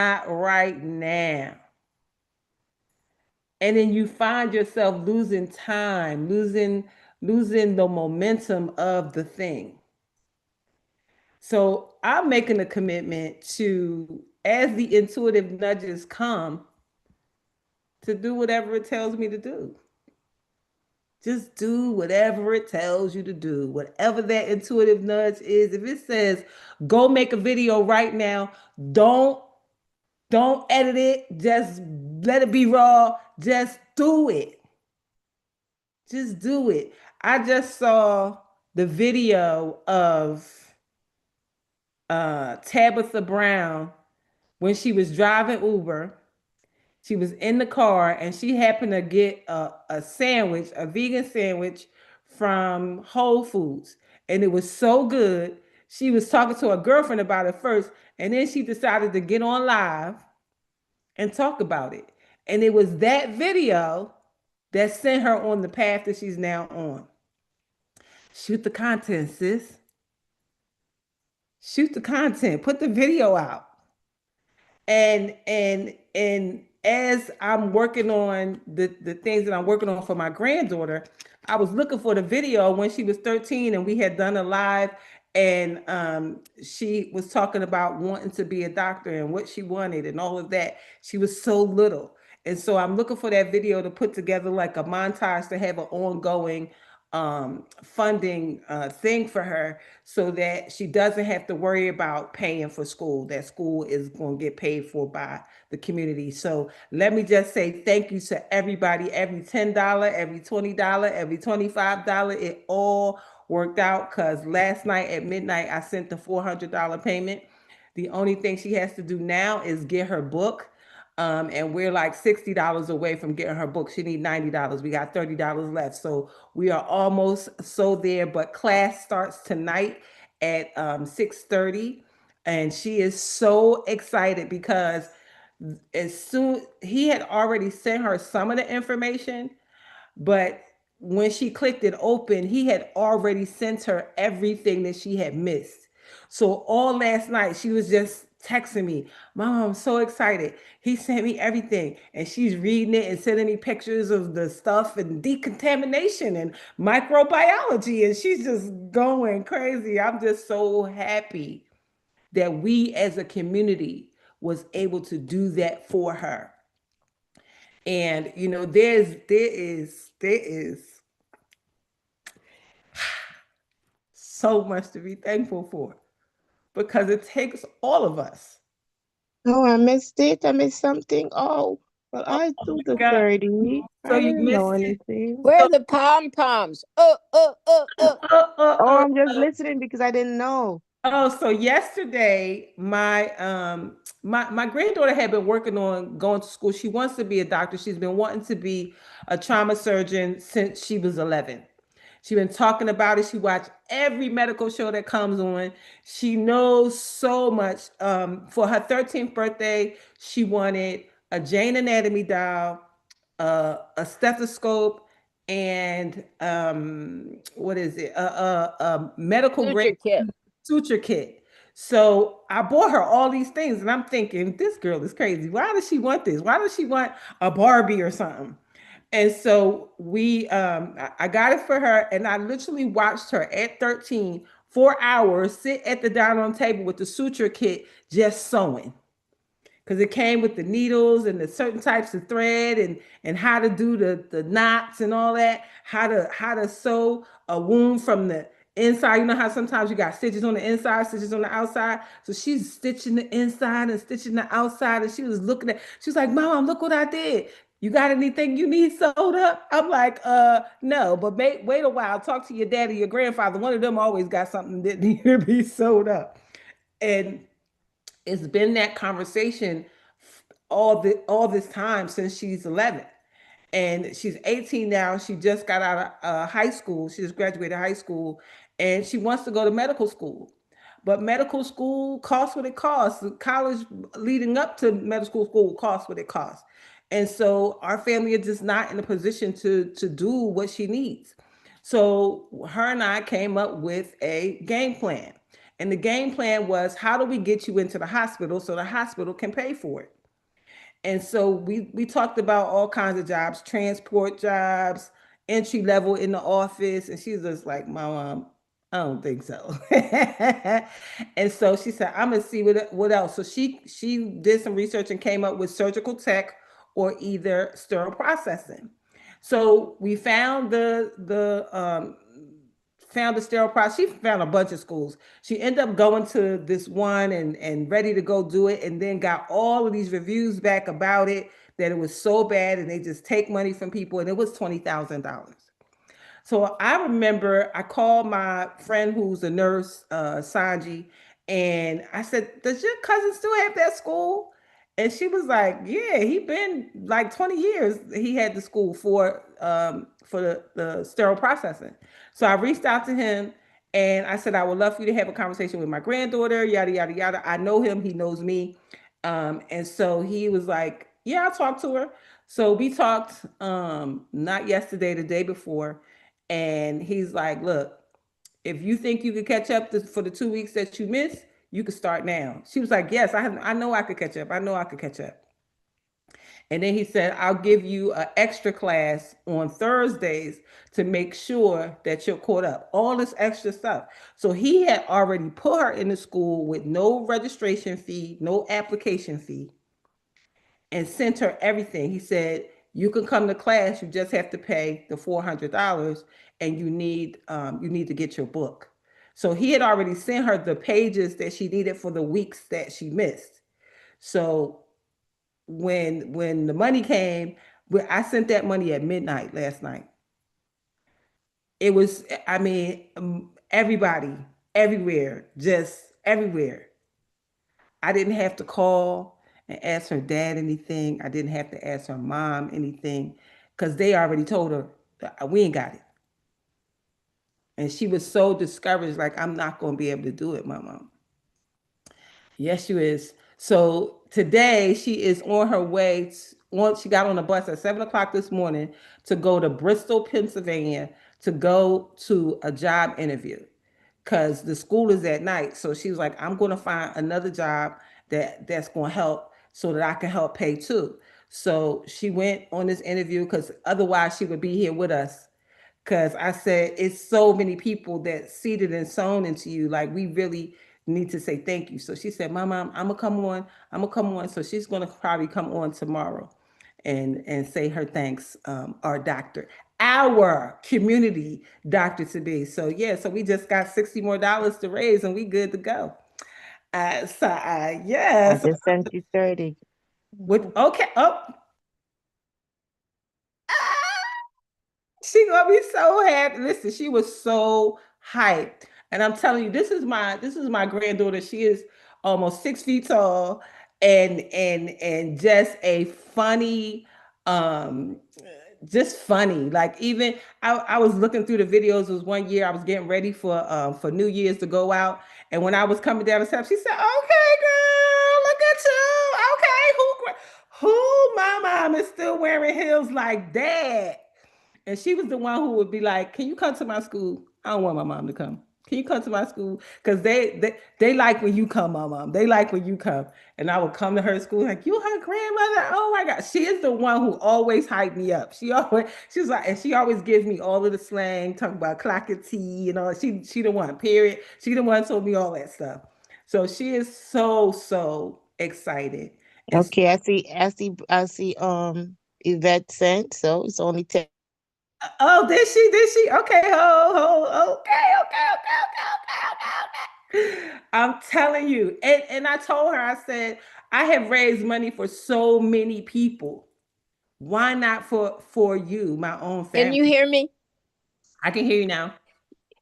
Not right now. And then you find yourself losing time, losing the momentum of the thing. So I'm making a commitment to, as the intuitive nudges come, to do whatever it tells me to do. Just do whatever it tells you to do. Whatever that intuitive nudge is. If it says go make a video right now, don't don't edit it. Just let it be raw. Just do it. Just do it. I just saw the video of Tabitha Brown when she was driving Uber. She was in the car and she happened to get a sandwich, a vegan sandwich from Whole Foods. And it was so good. She was talking to her girlfriend about it first. And then she decided to get on live and talk about it. And it was that video that sent her on the path that she's now on. Shoot the content, sis. Shoot the content. Put the video out. And as I'm working on the things that I'm working on for my granddaughter, I was looking for the video when she was 13 and we had done a live, and she was talking about wanting to be a doctor and what she wanted and all of that. She was so little. And so I'm looking for that video to put together like a montage to have an ongoing funding thing for her so that she doesn't have to worry about paying for school, that school is going to get paid for by the community. So let me just say thank you to everybody, every $10, every $20, every $25. It all worked out because last night at midnight, I sent the $400 payment. The only thing she has to do now is get her book. And we're like $60 away from getting her book. She need $90. We got $30 left. So we are almost so there. But class starts tonight at 6:30. And she is so excited because as soon he had already sent her some of the information, but when she clicked it open, he had already sent her everything that she had missed. So all last night, she was just texting me, Mom, I'm so excited. He sent me everything. And she's reading it and sending me pictures of the stuff and decontamination and microbiology. And she's just going crazy. I'm just so happy that we as a community was able to do that for her. And you know, there is so much to be thankful for because it takes all of us. Oh, I missed it. I missed something. Oh, well, Oh I do the my God. 30. So I you didn't know missed it. anything. Where So are the pom poms? uh, uh, Oh, uh, I'm just listening because I didn't know. so yesterday my granddaughter had been working on going to school. She wants to be a doctor. She's been wanting to be a trauma surgeon since she was 11. She's been talking about it. She watched every medical show that comes on. She knows so much. For her 13th birthday, she wanted a Jane Anatomy doll, a stethoscope, and what is it? A medical grade Suture kit. suture kit. So I bought her all these things, and I'm thinking, this girl is crazy. Why does she want this? Why does she want a Barbie or something? And so I got it for her, and I literally watched her at 13, 4 hours, sit at the dining room table with the suture kit, just sewing because it came with the needles and the certain types of thread and how to do the knots and all that, how to sew a wound from the inside. You know how sometimes you got stitches on the inside, stitches on the outside. So she's stitching the inside and stitching the outside, and she was looking at. She was like, "Mom, look what I did. You got anything you need sewed up?" I'm like, no, but wait a while. Talk to your daddy, your grandfather. One of them always got something that need to be sewed up, and it's been that conversation all this time since she's 11, and she's 18 now. She just got out of high school. She just graduated high school, and she wants to go to medical school, but medical school costs what it costs. College leading up to medical school costs what it costs, and so our family is just not in a position to do what she needs. So her and I came up with a game plan. And the game plan was, how do we get you into the hospital so the hospital can pay for it? And so we talked about all kinds of jobs, transport jobs, entry level in the office. And she's just like, my mom, I don't think so. And so she said, I'm gonna see what else. So she did some research and came up with surgical tech or either sterile processing. So we found the sterile process. She found a bunch of schools. She ended up going to this one and ready to go do it, and then got all of these reviews back about it, that it was so bad and they just take money from people, and it was $20,000. So I remember I called my friend who's a nurse, Sanji, and I said, "Does your cousin still have that school?" And she was like, "Yeah, he been like 20 years. He had the school for the sterile processing." So I reached out to him and I said, "I would love for you to have a conversation with my granddaughter. Yada yada yada. I know him. He knows me." And so he was like, "Yeah, I'll talk to her." So we talked, not yesterday, the day before, and he's like, "Look, if you think you could catch up for the 2 weeks that you missed, you could start now." She was like, "Yes, I know I could catch up. I know I could catch up." And then he said, "I'll give you an extra class on Thursdays to make sure that you're caught up." All this extra stuff. So he had already put her in the school with no registration fee, no application fee, and sent her everything. He said, "You can come to class. You just have to pay the $400, and you need to get your book." So he had already sent her the pages that she needed for the weeks that she missed. So when the money came, I sent that money at midnight last night. It was, I mean, everybody, everywhere, just everywhere. I didn't have to call and ask her dad anything. I didn't have to ask her mom anything because they already told her that we ain't got it. And she was so discouraged, like, "I'm not going to be able to do it, my mom." Yes, she is. So today she is on her way. She got on a bus at 7 o'clock this morning to go to Bristol, Pennsylvania, to go to a job interview because the school is at night. So she was like, "I'm going to find another job that's going to help so that I can help pay too." So she went on this interview because otherwise she would be here with us, because I said it's so many people that seeded and sown into you. Like, we really need to say thank you. So she said, "Mama, I'm gonna come on. I'm gonna come on." So she's gonna probably come on tomorrow, and say her thanks. Our doctor, our community doctor to be. So yeah, so we just got $60 more to raise, and we good to go. Yeah. I So just sent you 30. with Mhm. okay. Oh, she gonna be so happy. Listen, she was so hyped, and I'm telling you, this is my granddaughter. She is almost 6 feet tall, and just a funny, um, just funny. Like, even I was looking through the videos. It was one year I was getting ready for New Year's to go out, and when I was coming down the steps, she said, "Okay, girl, look at you. Okay, who my mom is still wearing heels like that?" And she was the one who would be like, "Can you come to my school? I don't want my mom to come. Can you come to my school? Because they like when you come, my mom. They like when you come." And I would come to her school like, "You her grandmother? Oh my God." She is the one who always hyped me up. She was like, and she always gives me all of the slang, talking about clock and tea, you know. She the one, period. She the one told me all that stuff. So she is so excited. And Okay, I see, Yvette sent, so it's only 10. oh, did she? Did she? Okay, okay. I'm telling you. And I told her, I said, "I have raised money for so many people. Why not for you, my own Can family?" you hear me? I can hear you now.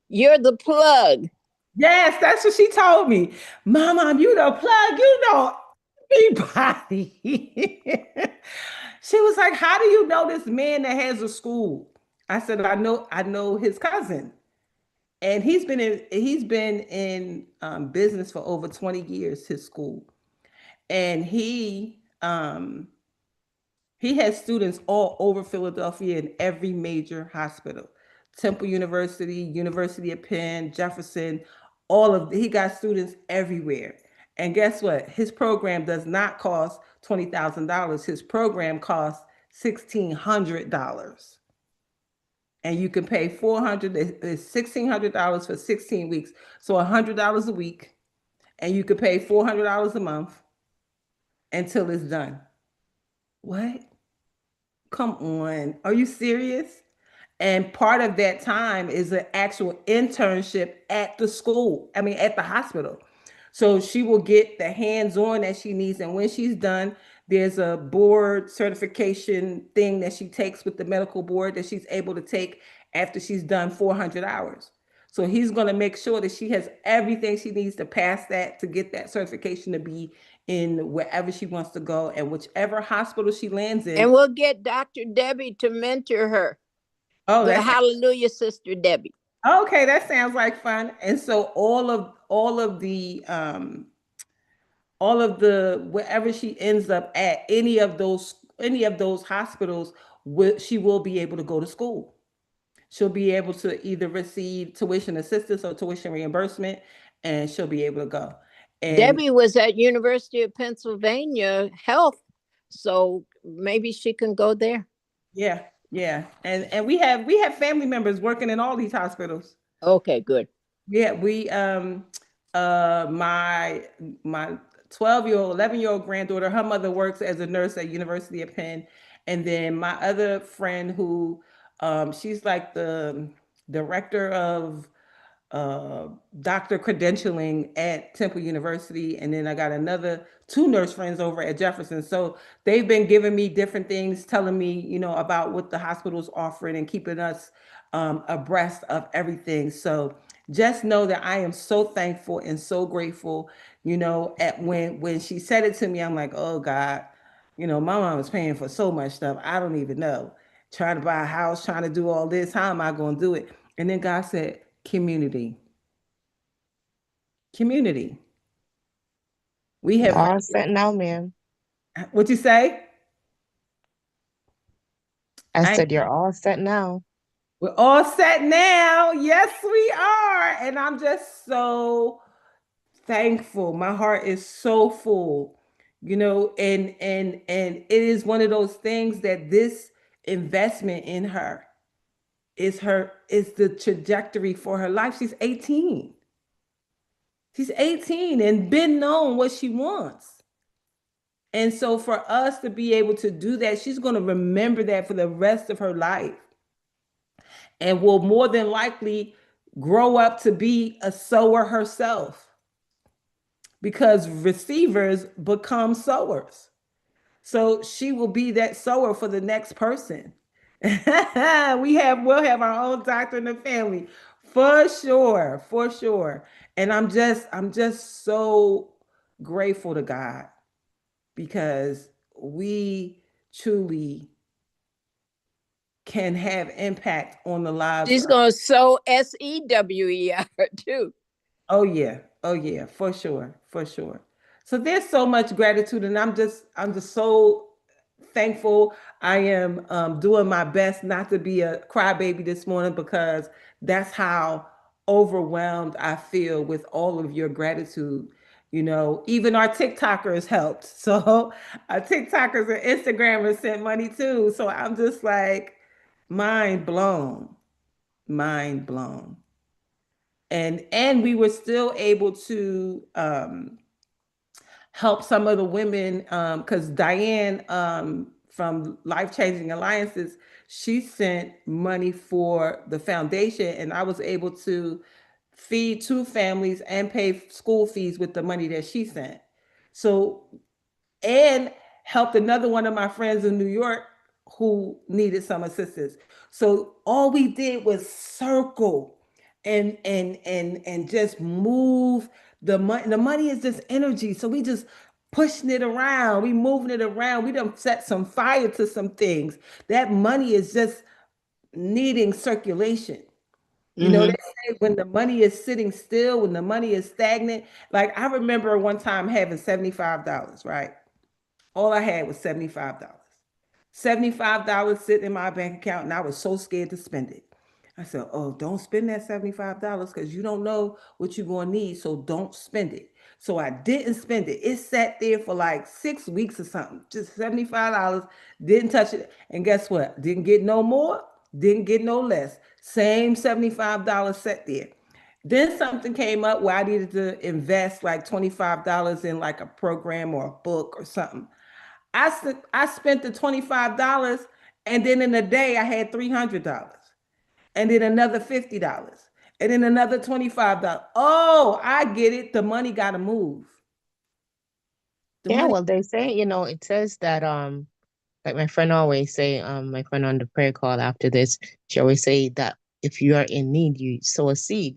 You're the plug. Yes, that's what she told me. "Mama, you the plug, you know everybody." She was like, "How do you know this man that has a school?" I said, I know his cousin. And he's been in business for over 20 years, his school. And he has students all over Philadelphia in every major hospital. Temple University, University of Penn, Jefferson, he got students everywhere. And guess what? His program does not cost $20,000. His program costs $1,600. And you can pay 400 is $1,600 for 16 weeks. So $100 a week. And you could pay $400 a month until it's done. What? Come on. Are you serious? And part of that time is an actual internship at the school, I mean, at the hospital. So she will get the hands on that she needs. And when she's done, there's a board certification thing that she takes with the medical board that she's able to take after she's done 400 hours. So he's going to make sure that she has everything she needs to pass that, to get that certification, to be in wherever she wants to go and whichever hospital she lands in. And we'll get Dr. Debbie to mentor her. Oh, The that's Hallelujah Sister Debbie. okay. That sounds like fun. And so all of the wherever she ends up at, any of those hospitals, she will be able to go to school. She'll be able to either receive tuition assistance or tuition reimbursement, and she'll be able to go. And Debbie was at University of Pennsylvania Health, so maybe she can go there. yeah, yeah. And we have family members working in all these hospitals. Okay, good. Yeah, my 12-year-old, 11-year-old granddaughter, her mother works as a nurse at University of Penn. And then my other friend who she's like the director of uh, doctor credentialing at Temple University, and then I got another two nurse friends over at Jefferson. So they've been giving me different things, telling me, about what the hospital's offering and keeping us abreast of everything. So just know that I am so thankful and so grateful. At when she said it to me, I'm like, oh God, my mom is paying for so much stuff. I don't even know. Trying to buy a house, trying to do all this. How am I going to do it? And then God said, community. Community. We You have, all set now, ma'am. what you say? I I, said you're all set now. we're all set now. Yes, we are. And I'm just so thankful. My heart is so full, and it is one of those things that this investment in her is the trajectory for her life. She's 18. She's 18 and been known what she wants. And so for us to be able to do that, she's going to remember that for the rest of her life, and will more than likely grow up to be a sower herself, because receivers become sowers. So she will be that sower for the next person. We'll have our own doctor in the family, for sure, for sure. And I'm just so grateful to God, because we truly can have impact on the lives She's of. going to sow SEWER too. Oh yeah. Oh yeah, for sure. For sure. So there's so much gratitude, and I'm just so thankful. I am doing my best not to be a crybaby this morning, because that's how overwhelmed I feel with all of your gratitude. Even our TikTokers helped. So our TikTokers and Instagrammers sent money too. So I'm just like mind blown, mind blown. And we were still able to help some of the women, because Diane, from Life Changing Alliances, she sent money for the foundation, and I was able to feed two families and pay school fees with the money that she sent. So, and helped another one of my friends in New York who needed some assistance. So all we did was circle and just move the money. The money is just energy. So we just pushing it around. We moving it around. We done set some fire to some things. That money is just needing circulation. They Mm-hmm. say when the money is sitting still, when the money is stagnant. Like I remember one time having $75, right? All I had was $75. $75 sitting in my bank account, and I was so scared to spend it. I said, oh, don't spend that $75 because you don't know what you're going to need. So don't spend it. So I didn't spend it. It sat there for like 6 weeks or something, just $75, didn't touch it. And guess what? Didn't get no more, didn't get no less. Same $75 sat there. Then something came up where I needed to invest like $25 in like a program or a book or something. I spent the $25, and then in a day I had $300, and then another $50, and then another $25. Oh, I get it. The money got to move. The Yeah, money. well, they say, it says that like my friend always say, my friend on the prayer call after this, she always say that if you are in need, you sow a seed.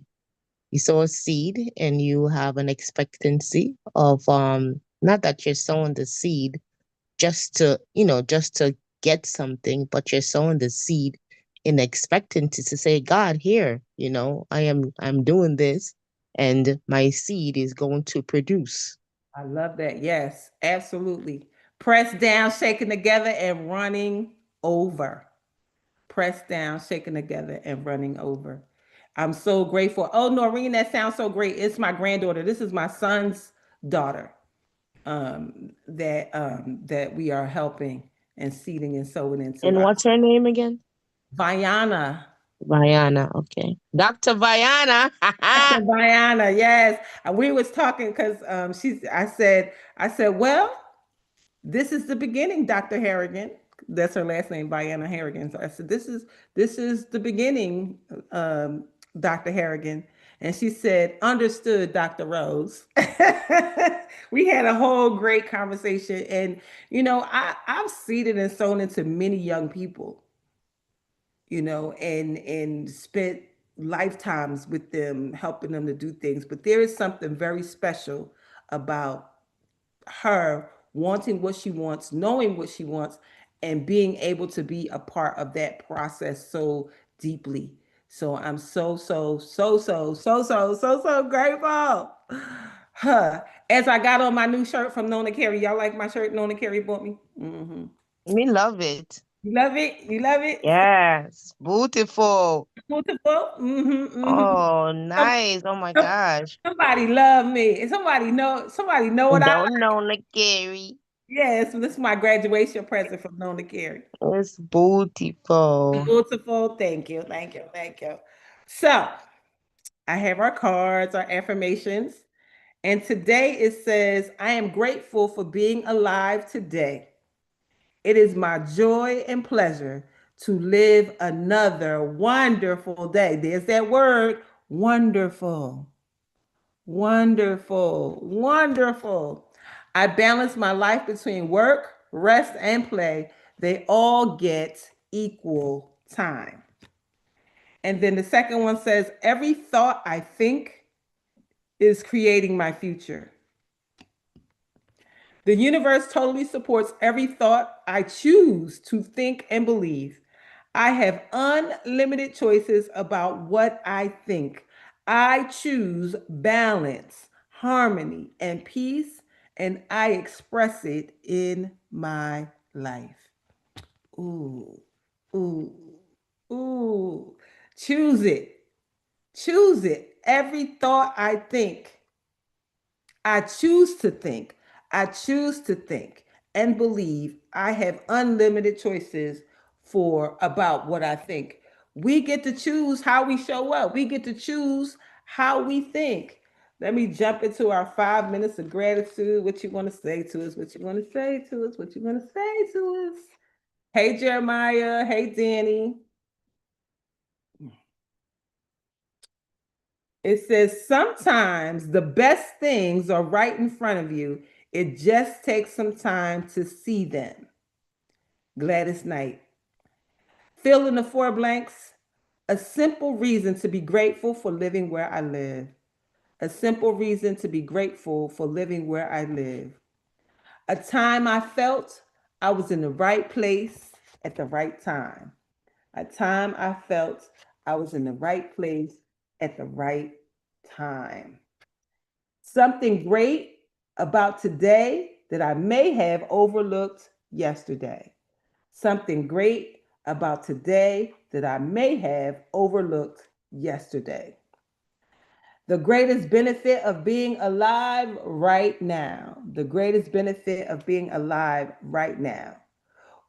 You sow a seed and you have an expectancy of not that you're sowing the seed just to get something, but you're sowing the seed in expectancy to say, God, here, I'm doing this and my seed is going to produce. I love that. Yes, absolutely. Pressed down, shaken together, and running over. Pressed down, shaken together, and running over. I'm so grateful. Oh, Noreen, that sounds so great. It's my granddaughter. This is my son's daughter. That we are helping and seeding and sowing into. And what's her name again? Viana. Viana. Okay. Dr. Viana. Dr. Viana, yes. We was talking because I said, well, this is the beginning, Dr. Harrigan. That's her last name, Viana Harrigan. So I said, this is the beginning, Dr. Harrigan. And she said, understood, Dr. Rose. We had a whole great conversation. And, I've seeded and sown into many young people, and spent lifetimes with them, helping them to do things. But there is something very special about her wanting what she wants, knowing what she wants, and being able to be a part of that process so deeply. So I'm so grateful. Huh. As I got on my new shirt from Nona Carey. Y'all like my shirt Nona Carey bought me? Mm-hmm. We love it. You love it? You love it? Yes. Beautiful. Beautiful. Mm-hmm, Oh, mm-hmm. nice. Oh my gosh. Somebody love me. And somebody know what I Don't know, Gary. Yes, this is my graduation present from Nona Carey. It's beautiful. Beautiful. Thank you. Thank you. Thank you. So I have our cards, our affirmations. And today it says, I am grateful for being alive today. It is my joy and pleasure to live another wonderful day. There's that word, wonderful. Wonderful. Wonderful. I balance my life between work, rest, and play. They all get equal time. And then the second one says, every thought I think is creating my future. The universe totally supports every thought I choose to think and believe. I have unlimited choices about what I think. I choose balance, harmony, and peace, and I express it in my life. Ooh, ooh, ooh. Choose it. Choose it. Every thought I think, I choose to think. I choose to think and believe I have unlimited choices for about what I think. We get to choose how we show up. We get to choose how we think. Let me jump into our 5 minutes of gratitude. What you want to say to us? What you want to say to us? What you want to say to us? Hey, Jeremiah. Hey, Danny. It says sometimes the best things are right in front of you. It just takes some time to see them. Gladys Knight. Fill in the four blanks. A simple reason to be grateful for living where I live. A simple reason to be grateful for living where I live. A time I felt I was in the right place at the right time. A time I felt I was in the right place at the right time. Something great about today that I may have overlooked yesterday. Something great about today that I may have overlooked yesterday. The greatest benefit of being alive right now. The greatest benefit of being alive right now.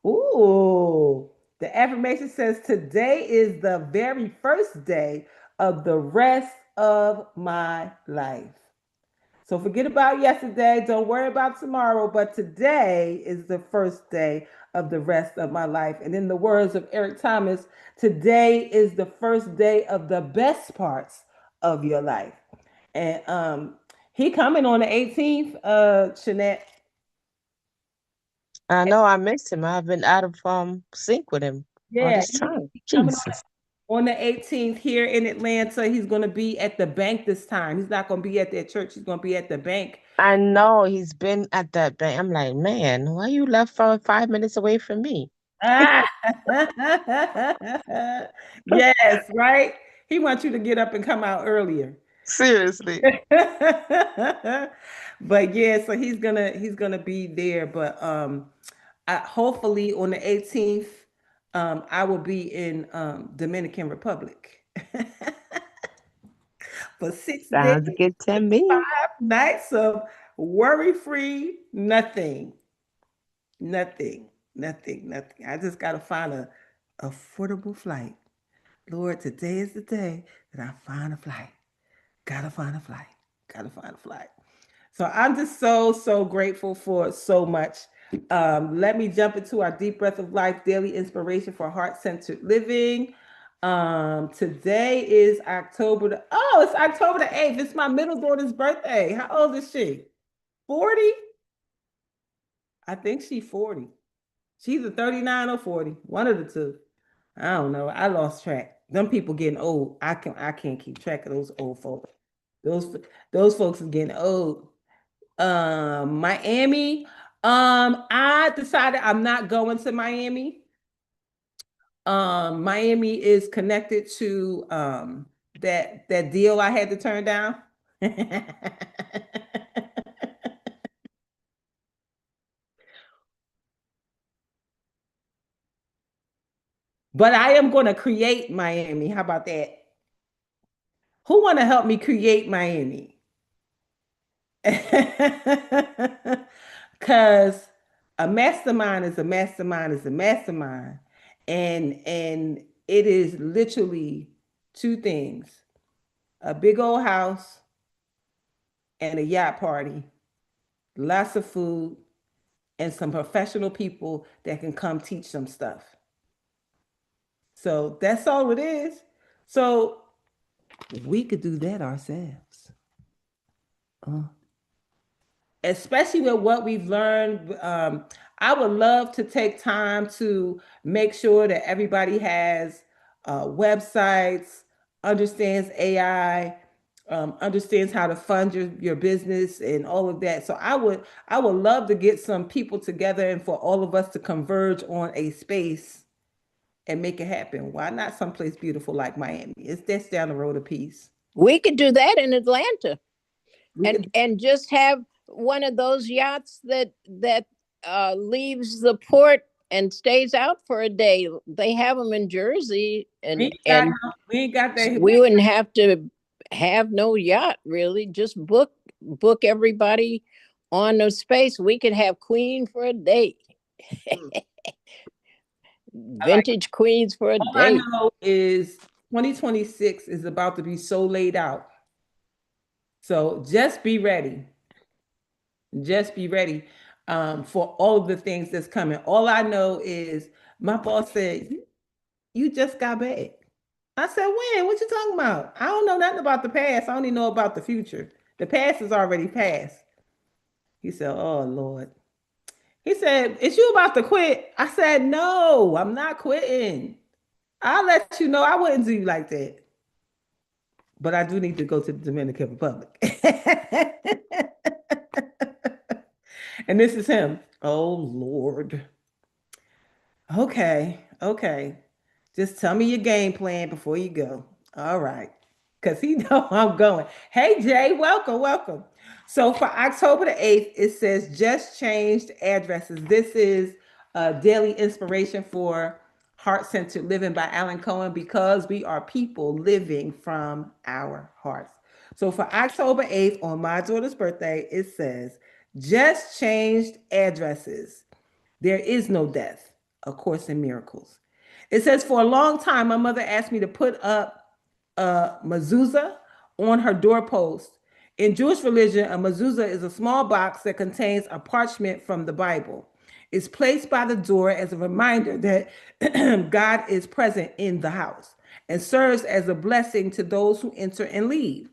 Ooh, the affirmation says today is the very first day of the rest of my life. So forget about yesterday. Don't worry about tomorrow. But today is the first day of the rest of my life. And in the words of Eric Thomas, today is the first day of the best parts of your life. And he coming on the 18th, Shanette. I know I missed him. I've been out of sync with him all Yeah, this time. he's coming Jesus. on the 18th here in Atlanta. He's going to be at the bank this time. He's not going to be at that church. He's going to be at the bank. I know he's been at that bank. I'm like, man, why you left for 5 minutes away from me? Ah. Yes, right. He wants you to get up and come out earlier. Seriously. But yeah, so he's gonna be there. But hopefully on the 18th, I will be in Dominican Republic for 6 days, Sounds good to me. nights of worry free, nothing, nothing, nothing, nothing. I just gotta find a affordable flight. Lord, today is the day that I find a flight. Gotta find a flight. Gotta find a flight. So I'm just so grateful for so much. Let me jump into our deep breath of life daily inspiration for heart centered living. Today is it's October the 8th. It's my middle daughter's birthday. How old is she? 40? I think she's 40. She's a 39 or 40. One of the two. I don't know. I lost track. Them people getting old. I can't keep track of those old folks. Those those folks are getting old. Miami. I decided I'm not going to Miami. Miami is connected to that deal I had to turn down. But I am going to create Miami. How about that? Who want to help me create Miami? Because a mastermind is a mastermind is a mastermind, and it is literally two things: a big old house and a yacht party, lots of food, and some professional people that can come teach some stuff. So that's all it is. So we could do that ourselves. Uh, Especially with what we've learned. I would love to take time to make sure that everybody has websites, understands AI, understands how to fund your business and all of that. So I would love to get some people together and for all of us to converge on a space and make it happen. Why not someplace beautiful like Miami? It's that's down the road a piece. We could do that in Atlanta, We could, and just have one of those yachts that leaves the port and stays out for a day. They have them in Jersey, we and ain't got we ain't got that. we wouldn't have to have no yacht really. Just book everybody on the space. We could have Queen for a day, I like vintage Queens for a all I day. know is 2026 is about to be so laid out. So just be ready. Just be ready for all of the things that's coming. All I know is my boss said, you just got back. I said, when? What you talking about? I don't know nothing about the past. I only know about the future. The past is already past. He said, oh, Lord. He said, is you about to quit? I said, no, I'm not quitting. I'll let you know I wouldn't do you like that. But I do need to go to the Dominican Republic. And this is him. Oh Lord. Okay, okay. Just tell me your game plan before you go. All right. Cause he know I'm going. Hey Jay, welcome, welcome. So for October the 8th, it says just changed addresses. This is a daily inspiration for Heart Centered Living by Alan Cohen, because we are people living from our hearts. So for October 8th, on my daughter's birthday, it says, just changed addresses. There is no death. A Course in Miracles. It says, for a long time, my mother asked me to put up a mezuzah on her doorpost. In Jewish religion, a mezuzah is a small box that contains a parchment from the Bible. It's placed by the door as a reminder that God is present in the house and serves as a blessing to those who enter and leave.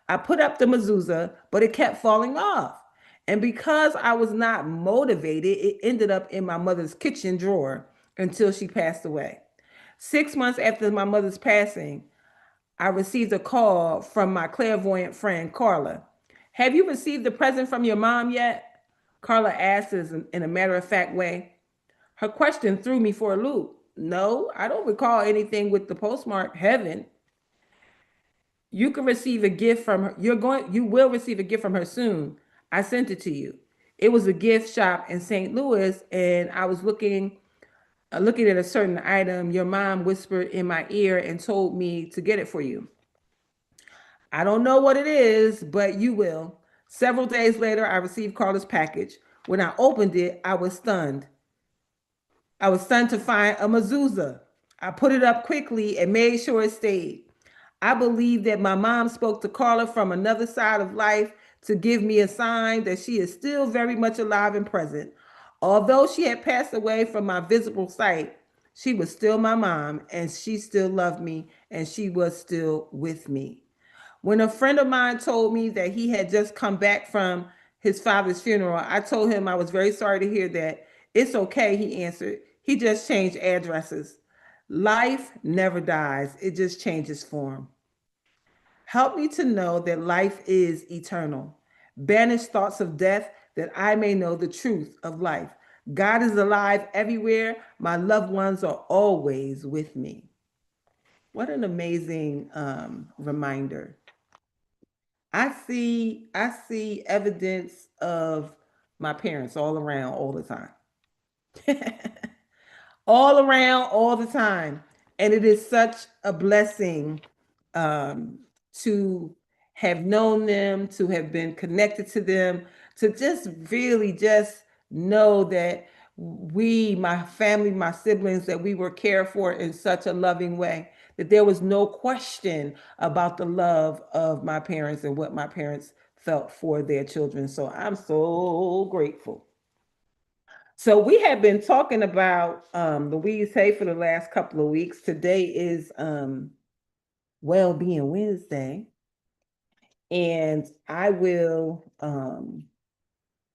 I put up the mezuzah, but it kept falling off. And because I was not motivated, it ended up in my mother's kitchen drawer until she passed away. 6 months after my mother's passing, I received a call from my clairvoyant friend, Carla. Have you received the present from your mom yet? Carla asked in a matter of fact way. Her question threw me for a loop. No, I don't recall anything with the postmark heaven. You can receive a gift from her. You will receive a gift from her soon. I sent it to you. It was a gift shop in St. Louis, and I was looking at a certain item. Your mom whispered in my ear and told me to get it for you. I don't know what it is, but you will. Several days later, I received Carla's package. When I opened it, I was stunned. I was stunned to find a mezuzah. I put it up quickly and made sure it stayed. I believe that my mom spoke to Carla from another side of life to give me a sign that she is still very much alive and present. Although she had passed away from my visible sight, she was still my mom and she still loved me and she was still with me. When a friend of mine told me that he had just come back from his father's funeral, I told him I was very sorry to hear that. It's okay, he answered. He just changed addresses. Life never dies, it just changes form. Help me to know that life is eternal. Banish thoughts of death that I may know the truth of life. God is alive everywhere. My loved ones are always with me. What an amazing reminder. I see evidence of my parents all around all the time. All around all the time. And it is such a blessing um, to have known them, to have been connected to them, to just really just know that we, my family, my siblings, that we were cared for in such a loving way, that there was no question about the love of my parents and what my parents felt for their children. So I'm so grateful. So we have been talking about Louise Hay for the last couple of weeks. Today is Well-being Wednesday, and I will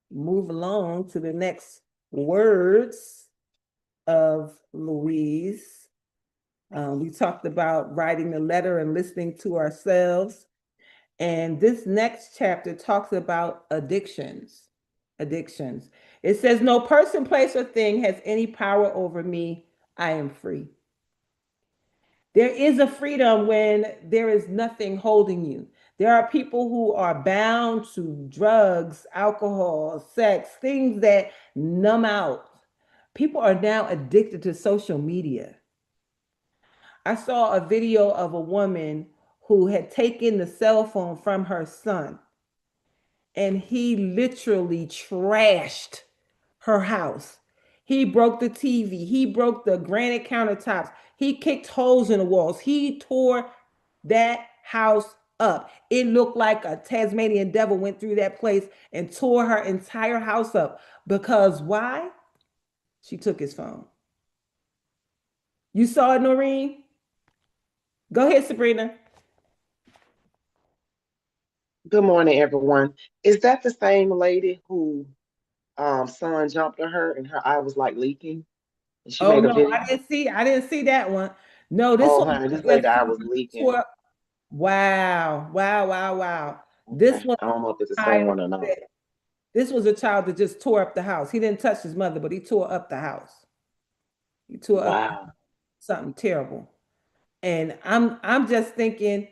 move along to the next words of Louise. We talked about writing a letter and listening to ourselves. And this next chapter talks about addictions. Addictions. It says, no person, place, or thing has any power over me. I am free. There is a freedom when there is nothing holding you. There are people who are bound to drugs, alcohol, sex, things that numb out. People are now addicted to social media. I saw a video of a woman who had taken the cell phone from her son, and he literally trashed her house. He broke the TV, he broke the granite countertops, he kicked holes in the walls, he tore that house up. It looked like a Tasmanian devil went through that place and tore her entire house up. Because why? She took his phone. You saw it, Noreen? Go ahead, Sabrina. Good morning, everyone. Is that the same lady who son jumped on her and her eye was like leaking and she Oh made a no, I video? didn't see. I didn't see that one. No, this Oh, one honey, this was lady eye was leaking. tore. Wow, wow, wow, wow. This Okay, one, I don't know if it's the same child one or not. that- this was a child that just tore up the house. He didn't touch his mother, but he tore up the house. He tore up Wow. something terrible. And I'm just thinking,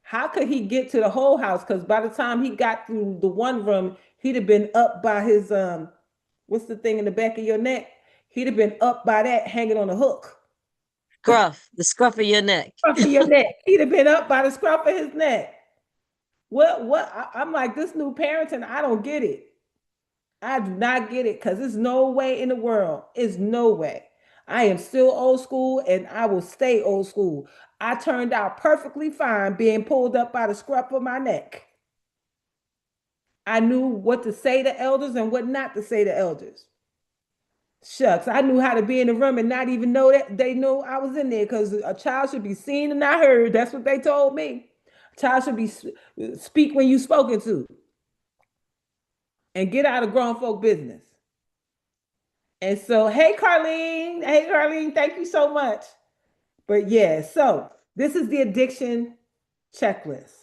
how could he get to the whole house? Because by the time he got through the one room, he'd have been up by his what's the thing in the back of your neck? He'd have been up by that hanging on a hook. the scruff of your neck. Scruff of your neck. He'd have been up by the scruff of his neck. What? I'm like, this new parenting, I don't get it. I do not get it because there's no way in the world. It's no way. I am still old school and I will stay old school. I turned out perfectly fine being pulled up by the scruff of my neck. I knew what to say to elders and what not to say to elders. Shucks, I knew how to be in the room and not even know that they knew I was in there because a child should be seen and not heard. That's what they told me. A child should be speak when you spoken to and get out of grown folk business. And so, hey Carlene, thank you so much. But yeah, so this is the addiction checklist.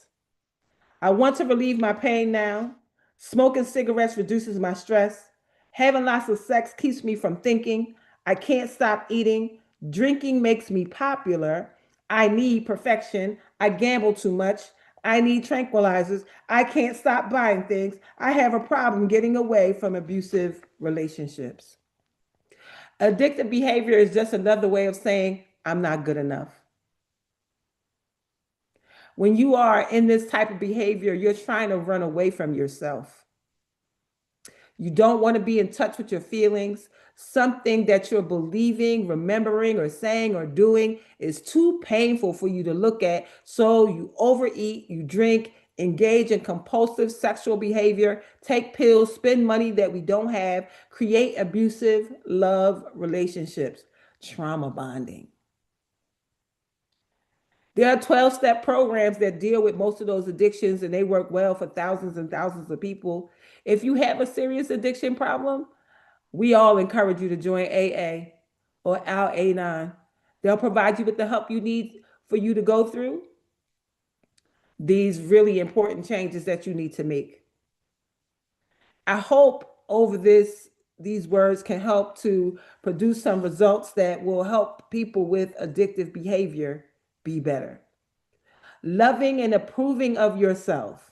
I want to relieve my pain now. Smoking cigarettes reduces my stress. Having lots of sex keeps me from thinking. I can't stop eating. Drinking makes me popular. I need perfection. I gamble too much. I need tranquilizers. I can't stop buying things. I have a problem getting away from abusive relationships. Addictive behavior is just another way of saying, I'm not good enough. When you are in this type of behavior, you're trying to run away from yourself. You don't want to be in touch with your feelings. Something that you're believing, remembering, or saying or doing is too painful for you to look at. So you overeat, you drink, engage in compulsive sexual behavior, take pills, spend money that we don't have, create abusive love relationships, trauma bonding. There are 12-step programs that deal with most of those addictions, and they work well for thousands and thousands of people. If you have a serious addiction problem, we all encourage you to join AA or Al A9. They'll provide you with the help you need for you to go through these really important changes that you need to make. I hope over these words can help to produce some results that will help people with addictive behavior be better. Loving and approving of yourself,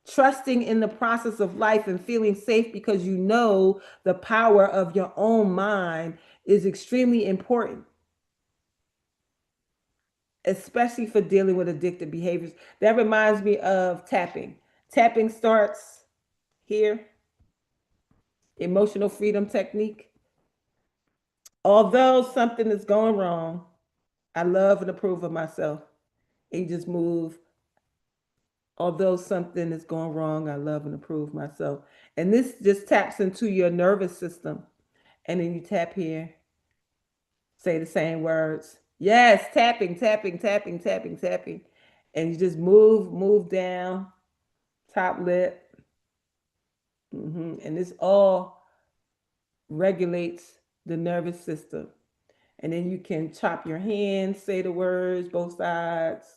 trusting in the process of life and feeling safe because you know the power of your own mind is extremely important, especially for dealing with addictive behaviors. That reminds me of tapping. Tapping starts here, emotional freedom technique. Although something is going wrong, I love and approve of myself. And you just move. Although something is going wrong, I love and approve myself. And this just taps into your nervous system. And then you tap here, say the same words. Yes, tapping, tapping, tapping, tapping, tapping. And you just move down, top lip. And this all regulates the nervous system. And then you can chop your hands, say the words, both sides.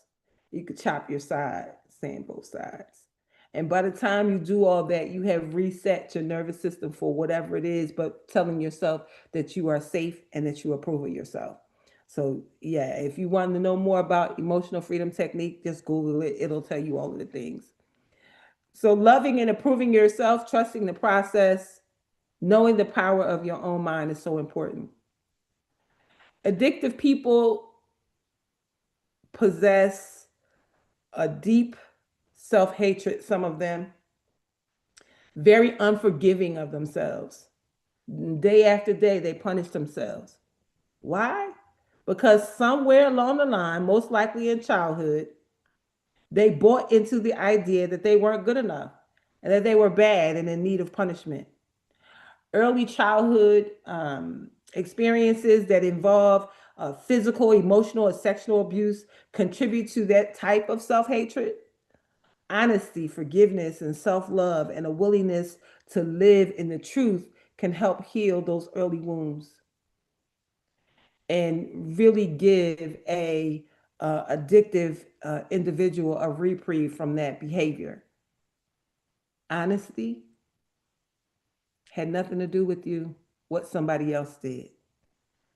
You could chop your side, saying both sides. And by the time you do all that, you have reset your nervous system for whatever it is, but telling yourself that you are safe and that you approve of yourself. So, yeah, if you want to know more about emotional freedom technique, just Google it. It'll tell you all of the things. So, loving and approving yourself, trusting the process, knowing the power of your own mind is so important. Addictive people possess a deep self hatred, some of them, very unforgiving of themselves. Day after day, they punish themselves. Why? Because somewhere along the line, most likely in childhood, they bought into the idea that they weren't good enough and that they were bad and in need of punishment. Early childhood experiences that involve physical, emotional, or sexual abuse contribute to that type of self hatred. Honesty, forgiveness, and self love, and a willingness to live in the truth can help heal those early wounds and really give a addictive individual a reprieve from that behavior. Honesty had nothing to do with you, what somebody else did.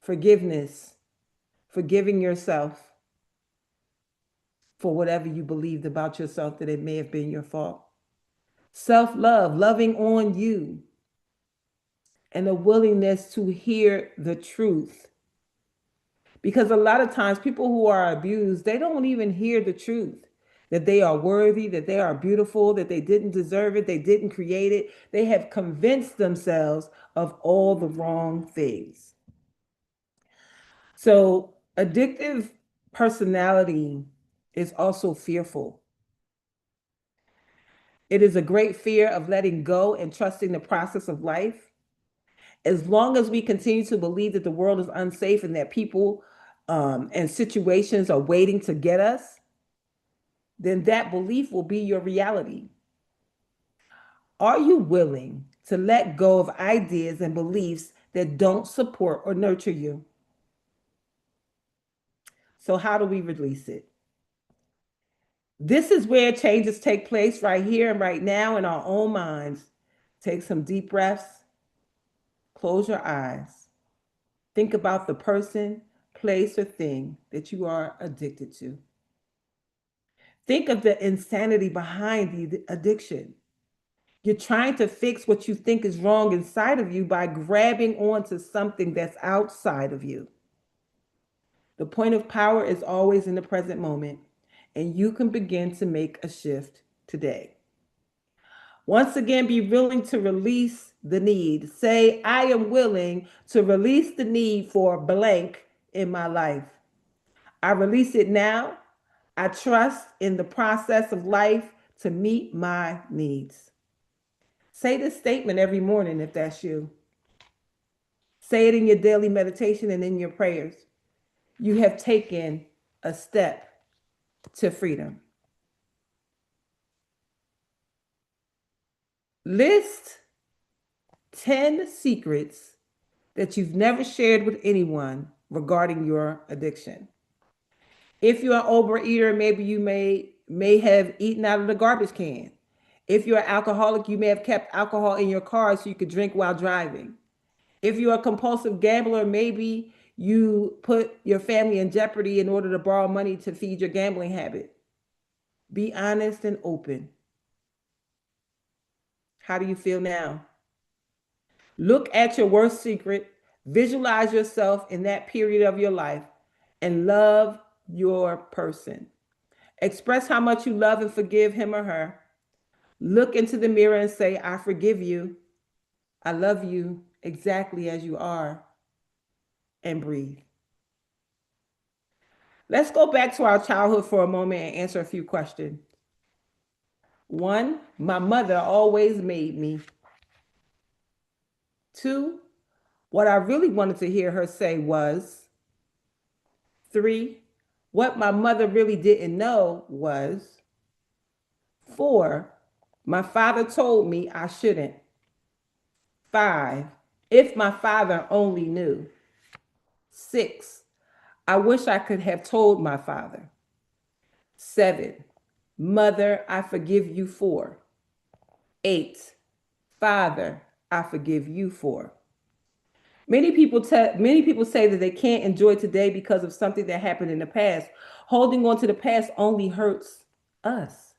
Forgiveness, forgiving yourself for whatever you believed about yourself that it may have been your fault. Self love, loving on you, and a willingness to hear the truth. Because a lot of times people who are abused, they don't even hear the truth that they are worthy, that they are beautiful, that they didn't deserve it, they didn't create it. They have convinced themselves of all the wrong things. So, addictive personality is also fearful. It is a great fear of letting go and trusting the process of life. As long as we continue to believe that the world is unsafe and that people and situations are waiting to get us, then that belief will be your reality. Are you willing to let go of ideas and beliefs that don't support or nurture you? So, how do we release it? This is where changes take place right here and right now in our own minds. Take some deep breaths, close your eyes. Think about the person, place, or thing that you are addicted to. Think of the insanity behind the addiction. You're trying to fix what you think is wrong inside of you by grabbing onto something that's outside of you. The point of power is always in the present moment, and you can begin to make a shift today. Once again, be willing to release the need. Say, I am willing to release the need for blank in my life. I release it now. I trust in the process of life to meet my needs. Say this statement every morning if that's you. Say it in your daily meditation and in your prayers. You have taken a step to freedom. List 10 secrets that you've never shared with anyone regarding your addiction. If you're an overeater, maybe you may have eaten out of the garbage can. If you're an alcoholic, you may have kept alcohol in your car so you could drink while driving. If you're a compulsive gambler, maybe you put your family in jeopardy in order to borrow money to feed your gambling habit. Be honest and open. How do you feel now? Look at your worst secret, visualize yourself in that period of your life, and love your person. Express how much you love and forgive him or her. Look into the mirror and say, I forgive you. I love you exactly as you are. And breathe. Let's go back to our childhood for a moment and answer a few questions. 1, my mother always made me. 2, what I really wanted to hear her say was. 3, what my mother really didn't know was. 4, my father told me I shouldn't. 5, if my father only knew. 6, I wish I could have told my father. 7, mother, I forgive you for. 8, father, I forgive you for. Many people say that they can't enjoy today because of something that happened in the past. Holding on to the past only hurts us.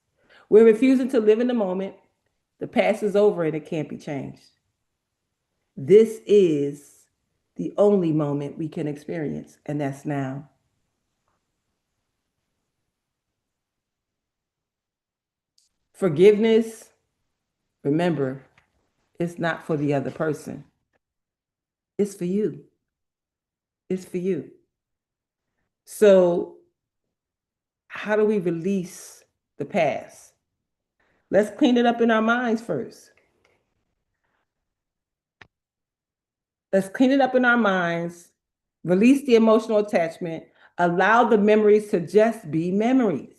We're refusing to live in the moment. The past is over and it can't be changed. This is the only moment we can experience, and that's now. Forgiveness, remember, it's not for the other person. It's for you. It's for you. So, how do we release the past? Let's clean it up in our minds first. Let's clean it up in our minds, release the emotional attachment, allow the memories to just be memories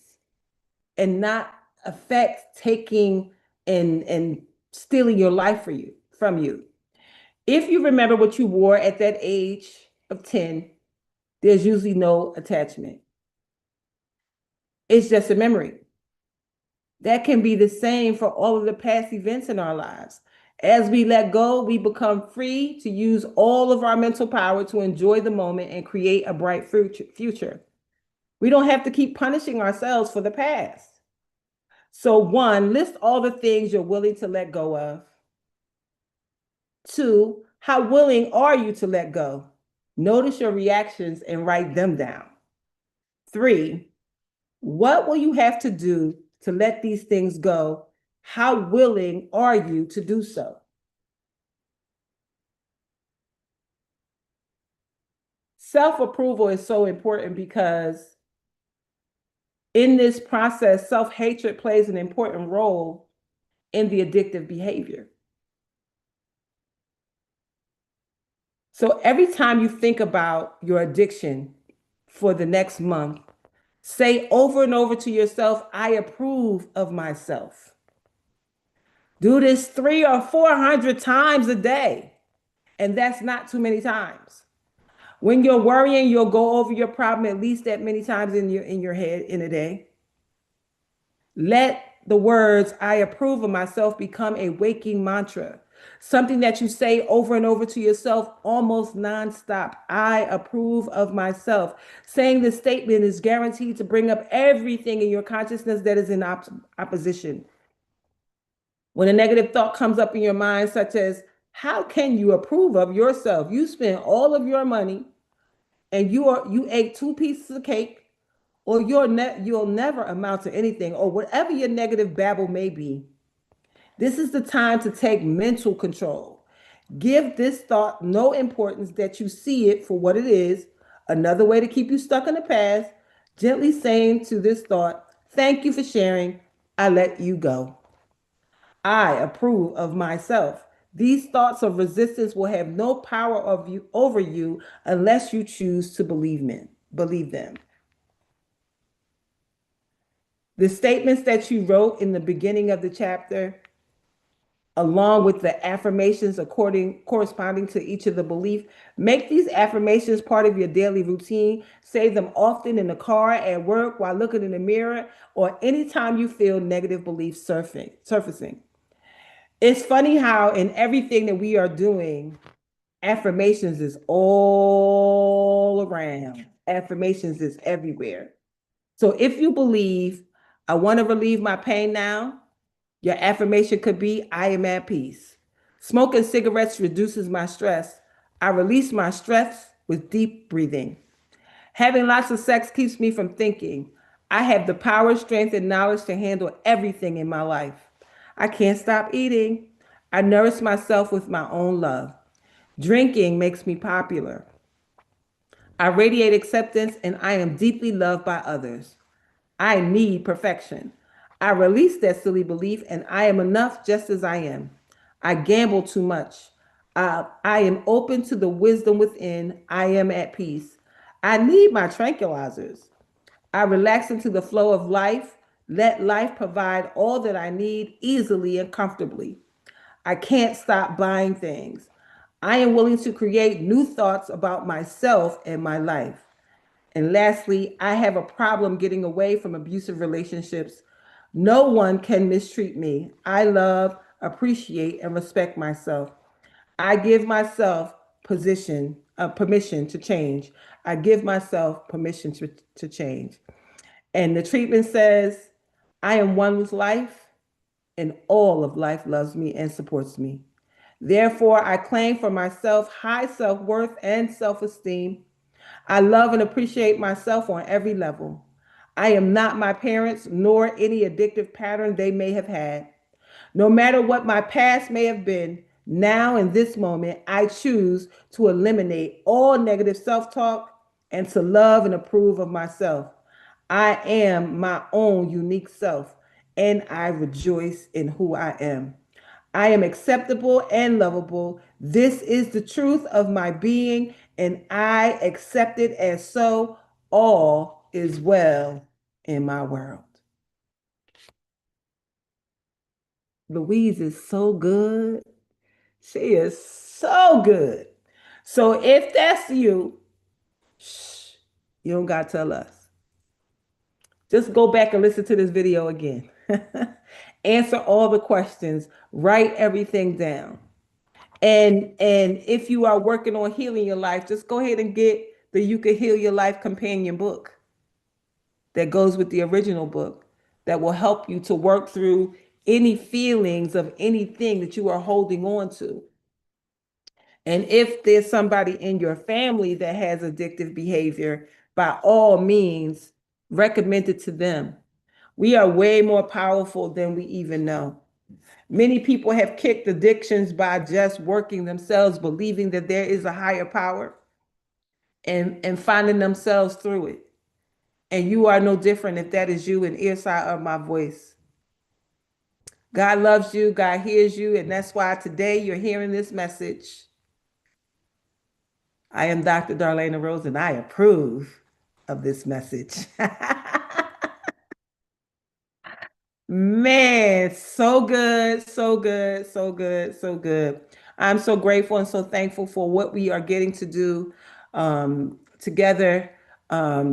and not affect taking and stealing your life from you. If you remember what you wore at that age of 10, there's usually no attachment. It's just a memory. That can be the same for all of the past events in our lives. As we let go, we become free to use all of our mental power to enjoy the moment and create a bright future. We don't have to keep punishing ourselves for the past. So 1, list all the things you're willing to let go of. 2, how willing are you to let go? Notice your reactions and write them down. 3, what will you have to do to let these things go? How willing are you to do so? Self-approval is so important because in this process, self-hatred plays an important role in the addictive behavior. So every time you think about your addiction for the next month, say over and over to yourself, I approve of myself. Do this 300 or 400 times a day. And that's not too many times. When you're worrying, you'll go over your problem at least that many times in your head in a day. Let the words, I approve of myself, become a waking mantra, something that you say over and over to yourself almost nonstop. I approve of myself. Saying this statement is guaranteed to bring up everything in your consciousness that is in opposition. When a negative thought comes up in your mind, such as, how can you approve of yourself? You spent all of your money and you ate 2 pieces of cake, or you'll never amount to anything, or whatever your negative babble may be. This is the time to take mental control. Give this thought no importance, that you see it for what it is. Another way to keep you stuck in the past, gently saying to this thought, thank you for sharing. I let you go. I approve of myself. These thoughts of resistance will have no power over you unless you choose to believe them. The statements that you wrote in the beginning of the chapter, along with the affirmations corresponding to each of the belief, make these affirmations part of your daily routine. Say them often in the car, at work, while looking in the mirror, or anytime you feel negative beliefs surfacing. It's funny how in everything that we are doing, affirmations is all around. Affirmations is everywhere. So if you believe, I want to relieve my pain now, your affirmation could be, I am at peace. Smoking cigarettes reduces my stress. I release my stress with deep breathing. Having lots of sex keeps me from thinking. I have the power, strength, and knowledge to handle everything in my life. I can't stop eating. I nourish myself with my own love. Drinking makes me popular. I radiate acceptance and I am deeply loved by others. I need perfection. I release that silly belief and I am enough just as I am. I gamble too much. I am open to the wisdom within. I am at peace. I need my tranquilizers. I relax into the flow of life. Let life provide all that I need easily and comfortably. I can't stop buying things. I am willing to create new thoughts about myself and my life. And lastly, I have a problem getting away from abusive relationships. No one can mistreat me. I love, appreciate, and respect myself. I give myself permission to change. I give myself permission to change. And the treatment says, I am one with life, and all of life loves me and supports me. Therefore, I claim for myself high self-worth and self-esteem. I love and appreciate myself on every level. I am not my parents nor any addictive pattern they may have had. No matter what my past may have been, now in this moment, I choose to eliminate all negative self-talk and to love and approve of myself. I am my own unique self, and I rejoice in who I am. I am acceptable and lovable. This is the truth of my being, and I accept it as so. All is well in my world. Louise is so good. She is so good. So if that's you, shh, you don't got to tell us. Just go back and listen to this video again. Answer all the questions, write everything down. And if you are working on healing your life, just go ahead and get the You Can Heal Your Life companion book that goes with the original book that will help you to work through any feelings of anything that you are holding on to. And if there's somebody in your family that has addictive behavior, by all means, recommend it to them. We are way more powerful than we even know. Many people have kicked addictions by just working themselves, believing that there is a higher power and finding themselves through it. And you are no different if that is you in earshot of my voice. God loves you, God hears you, and that's why today you're hearing this message. I am Dr. Darlaina Rose, and I approve of this message. Man, so good, so good, so good, so good. I'm so grateful and so thankful for what we are getting to do together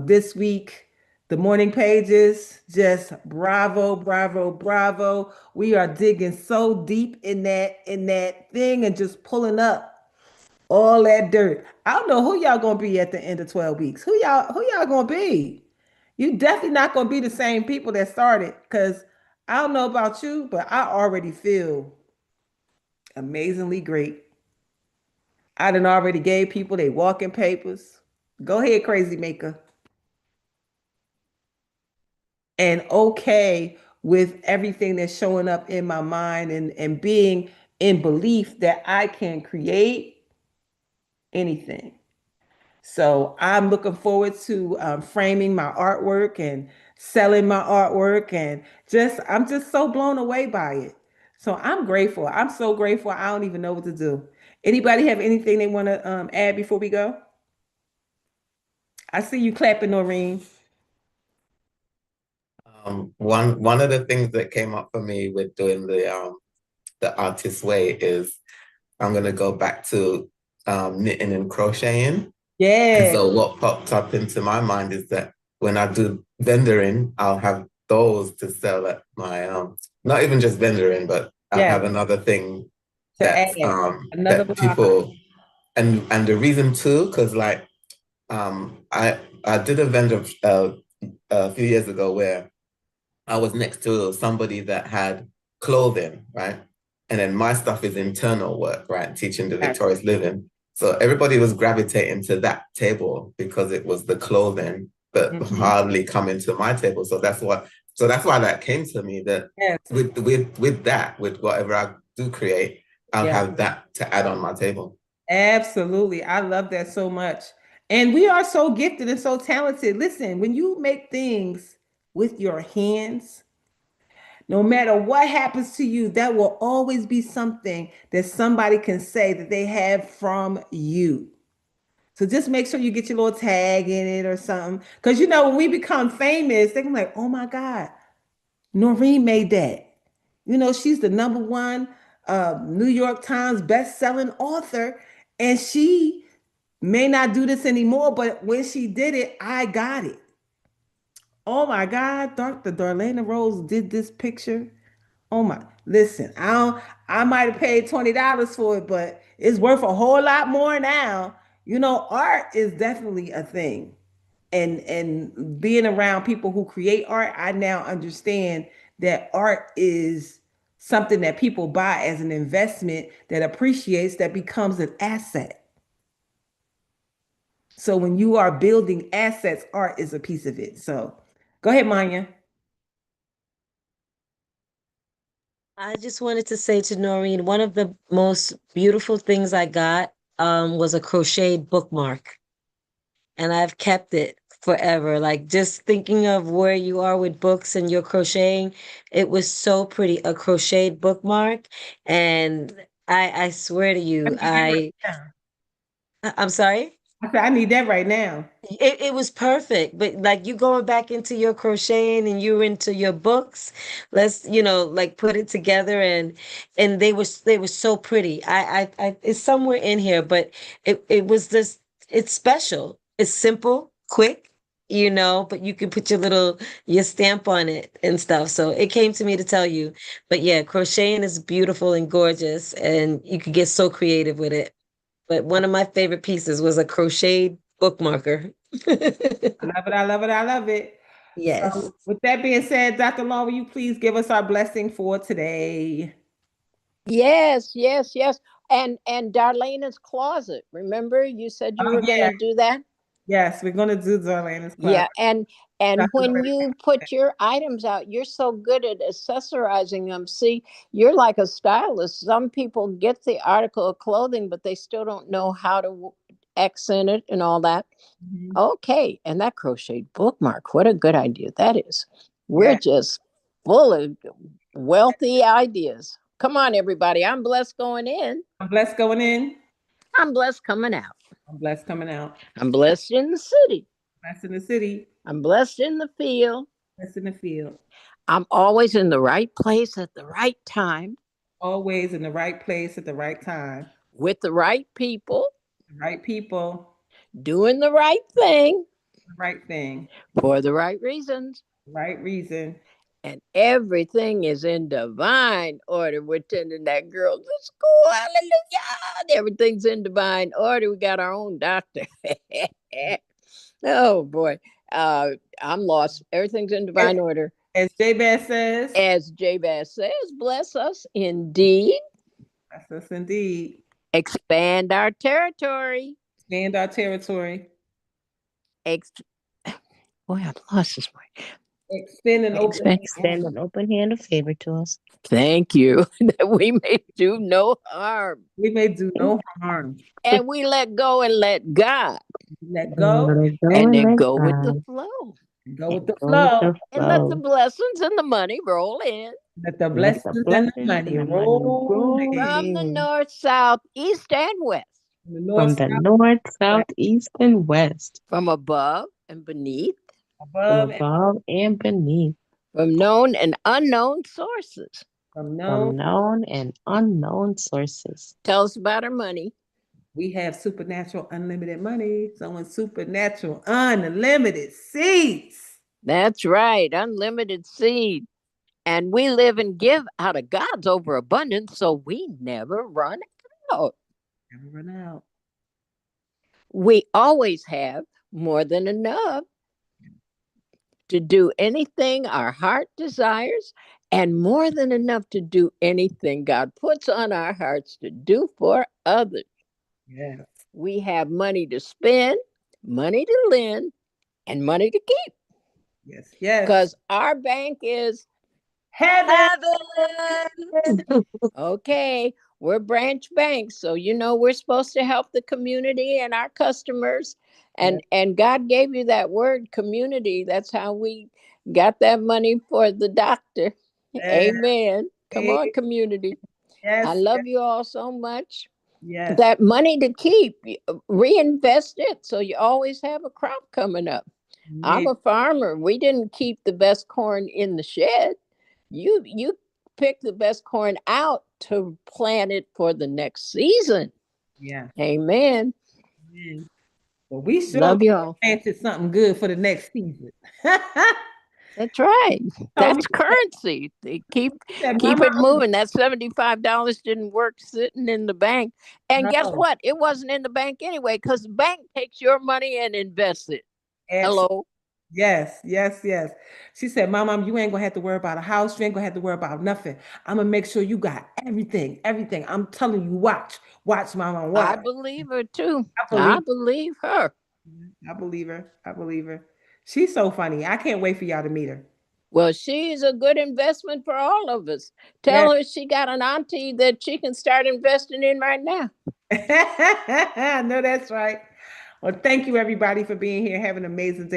this week. The morning pages, just bravo, bravo, bravo. We are digging so deep in that thing and just pulling up all that dirt. I don't know who y'all gonna be at the end of 12 weeks. Who y'all gonna be? You definitely not gonna be the same people that started, because I don't know about you, but I already feel amazingly great. I done already gave people their walking papers. Go ahead, crazy maker. And okay with everything that's showing up in my mind and being in belief that I can create anything. So I'm looking forward to framing my artwork and selling my artwork, and I'm just so blown away by it. So I'm grateful. I'm so grateful. I don't even know what to do. Anybody have anything they want to add before we go? I see you clapping, Noreen. One of the things that came up for me with doing the artist way is I'm gonna go back to knitting and crocheting. And Yeah, so what popped up into my mind is that when I do vendoring, I'll have those to sell at my not even just vendoring, but I'll yeah. have another thing To add another that block. people and the reason too, because like I did a vendor a few years ago where I was next to somebody that had clothing, right? And then my stuff is internal work, right? Teaching the Yes. victorious living. So everybody was gravitating to that table because it was the clothing, but Mhm. hardly coming to my table. So that's why that came to me, that Yes. with whatever I do create, I'll Yeah. have that to add on my table. Absolutely. I love that so much. And we are so gifted and so talented. Listen, when you make things with your hands, no matter what happens to you, that will always be something that somebody can say that they have from you. So just make sure you get your little tag in it or something. Because when we become famous, they're like, oh my God, Noreen made that. She's the number one New York Times best-selling author, and she may not do this anymore, but when she did it, I got it. Oh my God, Dr. Darlaina Rose did this picture. Oh my, listen, I might have paid $20 for it, but it's worth a whole lot more now. Art is definitely a thing. And being around people who create art, I now understand that art is something that people buy as an investment that appreciates, that becomes an asset. So when you are building assets, art is a piece of it. So go ahead, Manya. I just wanted to say to Noreen, one of the most beautiful things I got was a crocheted bookmark, and I've kept it forever. Like just thinking of where you are with books and your crocheting, it was so pretty. A crocheted bookmark, and I swear to I you, need that right now. I'm sorry. I said, I need that right now. It was perfect, but like you going back into your crocheting and you into your books, let's like put it together, and they were so pretty. I it's somewhere in here, but it was just, it's special. It's simple, quick, but you can put your stamp on it and stuff. So it came to me to tell you. But yeah, crocheting is beautiful and gorgeous, and you could get so creative with it. But one of my favorite pieces was a crocheted bookmarker. I love it. I love it. I love it. Yes. So with that being said, Dr. Law, will you please give us our blessing for today? Yes, yes, yes. And Darlena's closet. Remember, you said you Oh were going yeah, to do that? yes, we're gonna do Darlena's closet. Yeah, and That's when already you put your items out, you're so good at accessorizing them. See, you're like a stylist. Some people get the article of clothing, but they still don't know how to accent it and all that. Mhm. Okay, and that crocheted bookmark, what a good idea that is. We're Yeah, just full of wealthy ideas. Come on, everybody. I'm blessed going in. I'm blessed going in. I'm blessed coming out. I'm blessed coming out. I'm blessed in the city. Blessed in the city. I'm blessed in the field. Blessed in the field. I'm always in the right place at the right time Always in the right place at the right time. with the right people, The right people. doing the right thing The right thing. for the right reasons. The right reason. And everything is in divine order. We're tending that girl to school. Hallelujah. Everything's in divine order. We got our own doctor. Oh boy. I'm lost. Everything's in As, divine order. as Jabez says, As Jabez says, bless us indeed. bless us indeed. Expand our territory. Expand our territory. Ex- Boy, I lost this word. Extend an open Expand. Extend an open hand of favor to us. Thank you. That we may do no harm. We may do no harm. And we let go and let God. Let go Let it go And and then let go with the God. flow. and go with the Go with flow. the And let the flow. blessings and the money roll in Let the Let the blessings and the blessings and money the money roll roll in from the in north, south, east, and west, from the from north, the south, north, south, west, east, and west, from above and beneath, from above and above and beneath, from known and unknown sources. from known. from known and unknown sources. Tell us about our money. We have supernatural unlimited money. Someone supernatural unlimited seeds. That's right. Unlimited seed. And we live and give out of God's overabundance, so we never run out. Never run out. We always have more than enough to do anything our heart desires, and more than enough to do anything God puts on our hearts to do for others. Yes. We have money to spend, money to lend, and money to keep Yes. Yes. because our bank is Heaven. Heaven. okay. We're branch banks, so you know we're supposed to help the community and our customers. Yes. And God gave you that word, community. That's how we got that money for the doctor. Yes. Amen. Come on, community. I Yes. love you all so much. Yes. That money to keep, reinvest it so you always have a crop coming up. I'm Amen. a farmer. We didn't keep the best corn in the shed. You pick the best corn out to plant it for the next season. Yeah. Amen. Amen. But we sure Love y'all. planted something good for the next season. That's right. Told me, That's currency. They she said, keep Mama, it moving. That $75 didn't work sitting in the bank. And guess no. what? It wasn't in the bank anyway, because the bank takes your money and invests it. Absolutely. Hello. Yes, yes, yes. She said, Mama, you ain't gonna have to worry about a house. You ain't gonna have to worry about nothing. I'm gonna make sure you got everything, everything. I'm telling you, watch, Mama, I watch. believe her too. I I believe, believe her. I believe her. I believe her. She's so funny. I can't wait for y'all to meet her. Well, she's a good investment for all of us. Yes. Tell her she got an auntie that she can start investing in right now. No, that's right. Well, thank you everybody for being here. Have an amazing day.